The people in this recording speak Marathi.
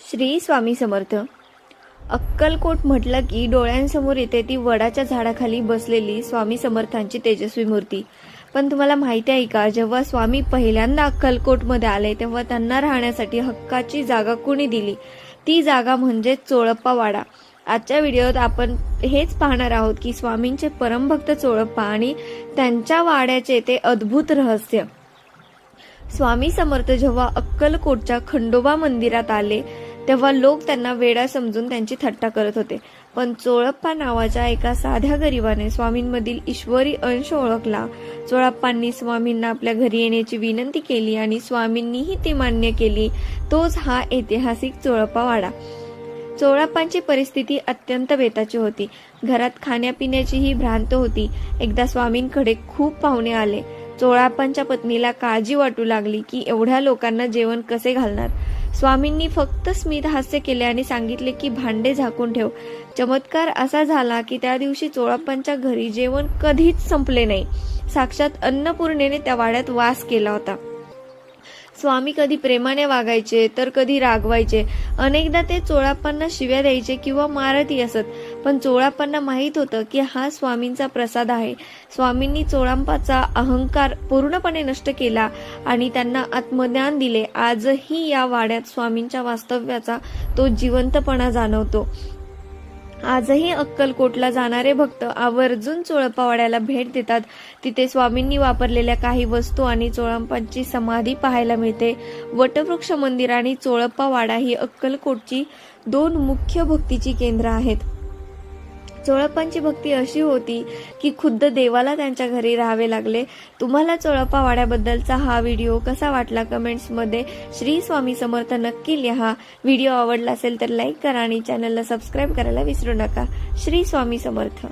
श्री स्वामी समर्थ। अक्कलकोट म्हटलं की डोळ्यांसमोर येते ती वडाच्या झाडाखाली बसलेली स्वामी समर्थांची तेजस्वी मूर्ती। पण तुम्हाला माहिती आहे का, जेव्हा स्वामी पहिल्यांदा अक्कलकोटमध्ये आले तेव्हा त्यांना राहण्यासाठी हक्काची जागा कोणी दिली? ती जागा म्हणजे चोळप्पा वाडा। आजच्या व्हिडिओत आपण हेच पाहणार आहोत की स्वामींचे परमभक्त चोळप्पा आणि त्यांच्या वाड्याचे ते अद्भुत रहस्य। स्वामी समर्थ जेव्हा अक्कलकोटच्या खंडोबा मंदिरात आले तेव्हा लोक त्यांना वेडा समजून त्यांची थट्टा करत होते, पण चोळप्पा नावाच्या एका साध्या गरीबाने स्वामींमधील ईश्वरी अंश ओळखला। चोळप्पांनी स्वामींना आपल्या घरी येण्याची विनंती केली आणि स्वामींनीही ती मान्य केली। तोच हा ऐतिहासिक चोळप्पा वाडा। चोळप्पांची परिस्थिती अत्यंत बेताची होती। घरात खाण्यापिण्याचीही भ्रांत होती। एकदा स्वामींकडे खूप पाहुणे आले। चोळप्पांच्या पत्नीला काळजी वाटू लागली की एवढ्या लोकांना जेवण कसे घालणार। स्वामींनी फक्त स्मित हास्य केले आणि सांगितले की भांडे झाकून ठेव। चमत्कार असा झाला की त्या दिवशी चोळप्पांच्या घरी जेवण कधीच संपले नाही। साक्षात अन्नपूर्णेने त्या वाड्यात वास केला होता। स्वामी कधी प्रेमाने वागायचे तर कधी रागवायचे। अनेकदा ते चोळप्पांना शिव्या द्यायचे किंवा मारतही असत, पण चोळप्पांना माहित होतं की हा स्वामींचा प्रसाद आहे। स्वामींनी चोळप्पांचा अहंकार पूर्णपणे नष्ट केला आणि त्यांना आत्मज्ञान दिले। आजही या वाड्यात स्वामींच्या वास्तव्याचा तो जिवंतपणा जाणवतो। आजही अक्कलकोटला जाणारे भक्त आवर्जून चोळप्पा वाड्याला भेट देतात। तिथे स्वामींनी वापरलेल्या काही वस्तू आणि चोळप्पांची समाधी पाहायला मिळते। वटवृक्ष मंदिर आणि चोळप्पा वाडा ही अक्कलकोटची दोन मुख्य भक्तीची केंद्र आहेत। चोळप्पांची भक्ती अशी होती की खुद्द देवाला त्यांच्या घरी राहावे लागले। तुम्हाला चोळप्पा वाड्याबद्दलचा हा व्हिडिओ कसा वाटला कमेंट्समध्ये श्री स्वामी समर्थ नक्की लिहा। व्हिडिओ आवडला असेल तर लाईक करा आणि चॅनलला सबस्क्राईब करायला विसरू नका। श्री स्वामी समर्थ।